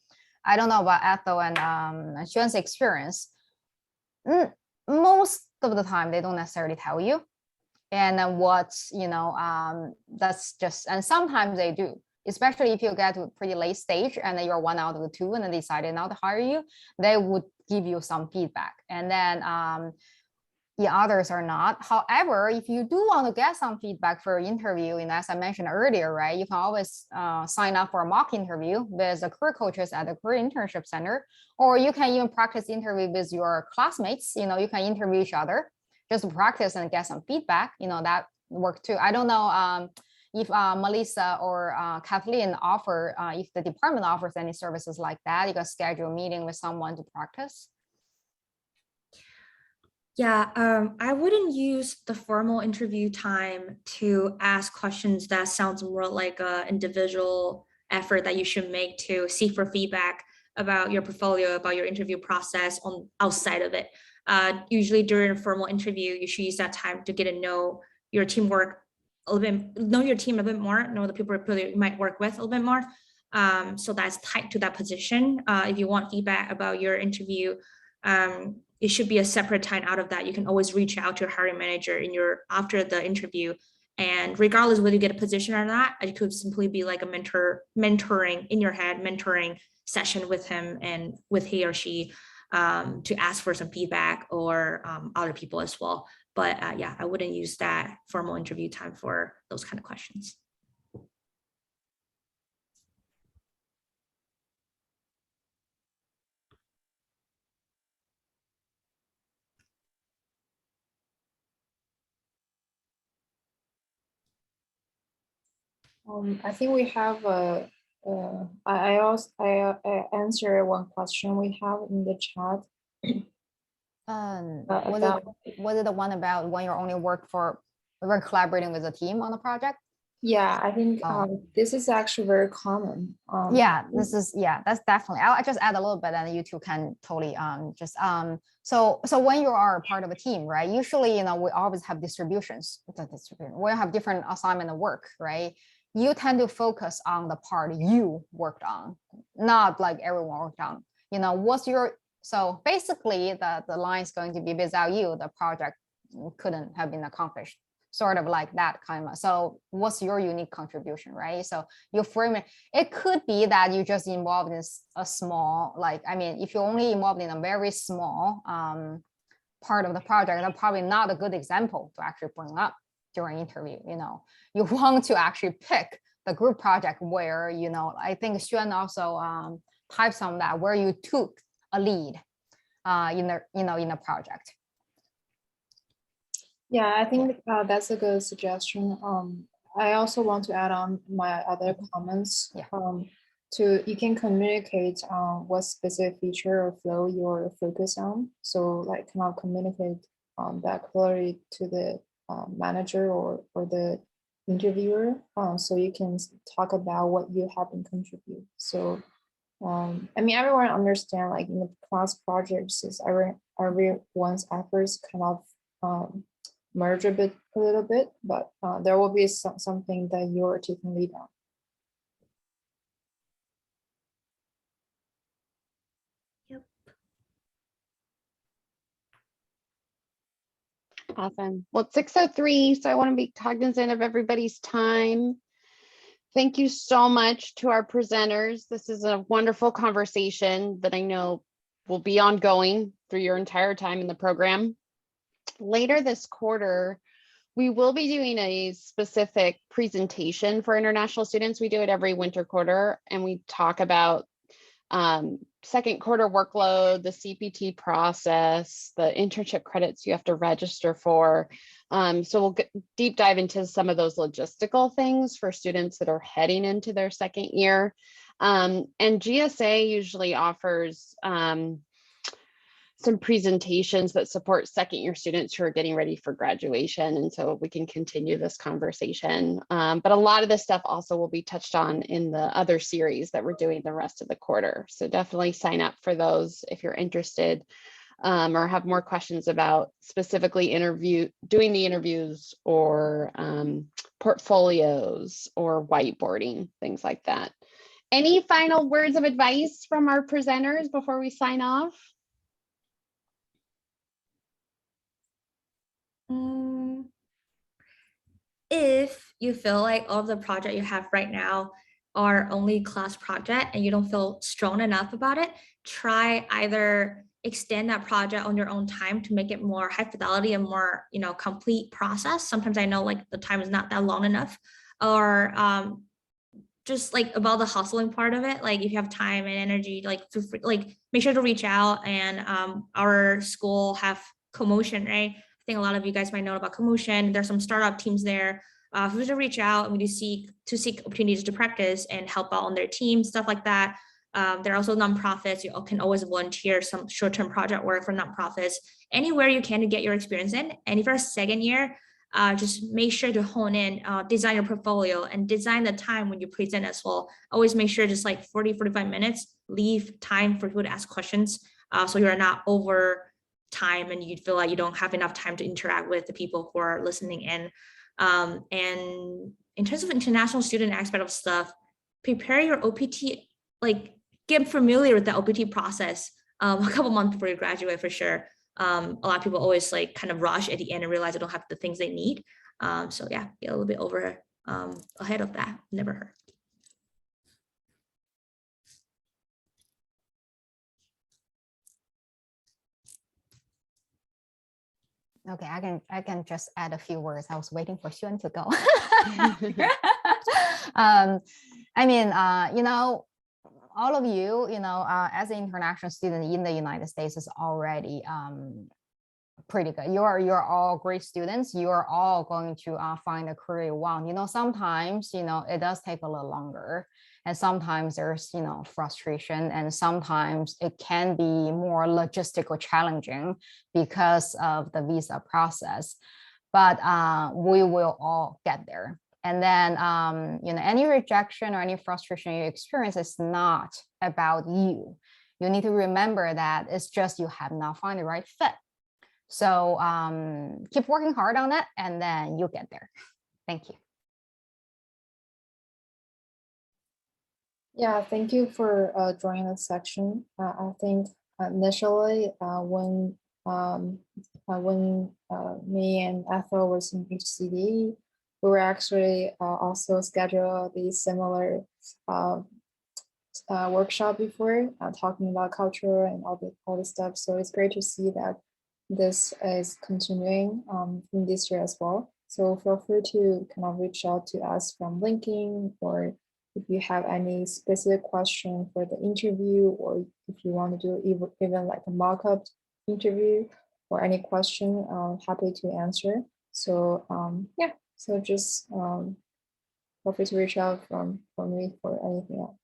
I don't know about Ethel and Xuan's experience. Most of the time, they don't necessarily tell you. And then that's just, and sometimes they do. Especially if you get to a pretty late stage and then you're one out of the two and they decided not to hire you, they would give you some feedback. And then others are not. However, if you do want to get some feedback for your interview, as I mentioned earlier, right, you can always sign up for a mock interview with the career coaches at the Career Internship Center, or you can even practice interview with your classmates. You can interview each other just to practice and get some feedback. That work too. I don't know if Melissa or Kathleen offer, if the department offers any services like that. You can schedule a meeting with someone to practice. Yeah, I wouldn't use the formal interview time to ask questions. That sounds more like a individual effort that you should make to seek for feedback about your portfolio, about your interview process on outside of it. Usually during a formal interview, you should use that time to get to know your teamwork a little bit, know your team a bit more, know the people you might work with a little bit more. So that's tied to that position. If you want feedback about your interview, it should be a separate time out of that. You can always reach out to your hiring manager in your after the interview. And regardless whether you get a position or not, it could simply be like a mentoring in your head, mentoring session with him and with he or she to ask for some feedback or other people as well. But yeah, I wouldn't use that formal interview time for those kind of questions. I think we have I answer one question we have in the chat. Was it the one about when you're only when collaborating with a team on a project? Yeah, I think this is actually very common. Yeah, that's definitely. I'll just add a little bit, and you two can totally So when you are a part of a team, right? Usually, we always have distributions. We have different assignment of work, right? You tend to focus on the part you worked on, not like everyone worked on. So basically, the line is going to be without you, the project couldn't have been accomplished. Sort of like that kind of. So what's your unique contribution, right? So you frame it. It could be that you just involved in a small, if you're only involved in a very small part of the project, that's probably not a good example to actually bring up during interview. You want to actually pick the group project where, I think Xuan also types on that, where you took a lead in a project. Yeah, I think that's a good suggestion. I also want to add on my other comments. Yeah. You can communicate what specific feature or flow you're focused on. So kind of communicate that clearly to the manager or the interviewer. So you can talk about what you have in contribute. So everyone understand in the class projects is everyone's efforts kind of merge a little bit, but there will be something that you're taking lead on. Yep. Awesome. Well, it's 6:03, so I want to be cognizant of everybody's time. Thank you so much to our presenters. This is a wonderful conversation that I know will be ongoing through your entire time in the program. Later this quarter, we will be doing a specific presentation for international students. We do it every winter quarter, and we talk about second quarter workload, the CPT process, the internship credits you have to register for. So we'll deep dive into some of those logistical things for students that are heading into their second year. And GSA usually offers some presentations that support second year students who are getting ready for graduation. And so we can continue this conversation. But a lot of this stuff also will be touched on in the other series that we're doing the rest of the quarter. So definitely sign up for those if you're interested or have more questions about specifically doing the interviews or portfolios or whiteboarding, things like that. Any final words of advice from our presenters before we sign off? If you feel like all of the project you have right now are only class project and you don't feel strong enough about it, try either extend that project on your own time to make it more high fidelity and more complete process. Sometimes I know the time is not that long enough, or just about the hustling part of it. If you have time and energy, make sure to reach out. And our school have Commotion, right? I think a lot of you guys might know about Commotion. There's some startup teams there. Who to reach out and we seek opportunities to practice and help out on their team, stuff like that. There are also nonprofits. You can always volunteer some short-term project work for nonprofits, anywhere you can to get your experience in. And if you're a second year, just make sure to hone in, design your portfolio and design the time when you present as well. Always make sure just like 40-45 minutes, leave time for people to ask questions. So you're not over time and you feel like you don't have enough time to interact with the people who are listening in. And in terms of international student aspect of stuff, prepare your OPT, like get familiar with the OPT process a couple months before you graduate for sure. A lot of people always like kind of rush at the end and realize they don't have the things they need. So yeah, get a little bit over ahead of that. Never hurt. Okay, I can just add a few words. I was waiting for Xuan to go. I mean, you know, all of you, you know, as an international student in the United States is already pretty good. You're all great students. You're all going to find a career you want. You know, sometimes, you know, it does take a little longer. And sometimes there's, you know, frustration, and sometimes it can be more logistical challenging because of the visa process. But we will all get there. And then, you know, any rejection or any frustration you experience is not about you. You need to remember that it's just you have not found the right fit. So keep working hard on that, and then you'll get there. Thank you. Yeah, thank you for joining this section. I think initially when me and Ethel was in HCDE, we were actually also scheduled the similar workshop before, talking about culture and all the stuff. So it's great to see that this is continuing in this year as well. So feel free to kind of reach out to us from LinkedIn, or if you have any specific question for the interview, or if you want to do even like a mock-up interview or any question, happy to answer. So yeah, so just feel free to reach out from me for anything else.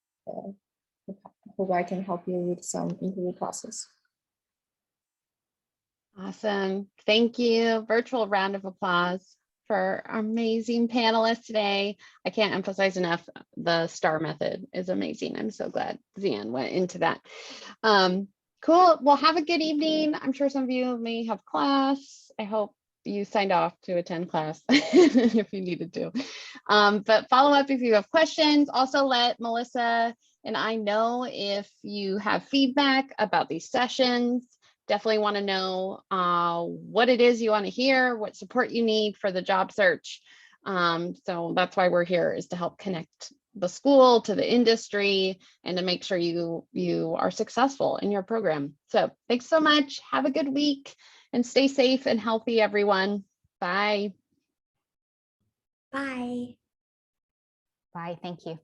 Hope I can help you with some interview process. Awesome. Thank you. Virtual round of applause for our amazing panelists today. I can't emphasize enough, the STAR method is amazing. I'm so glad Ziyan went into that. Cool. Well, have a good evening. I'm sure some of you may have class. I hope you signed off to attend class if you needed to. But follow up if you have questions. Also let Melissa and I know if you have feedback about these sessions. Definitely want to know what it is you want to hear, what support you need for the job search. So that's why we're here, is to help connect the school to the industry and to make sure you are successful in your program. So thanks so much. Have a good week and stay safe and healthy, everyone. Bye. Bye. Bye. Thank you.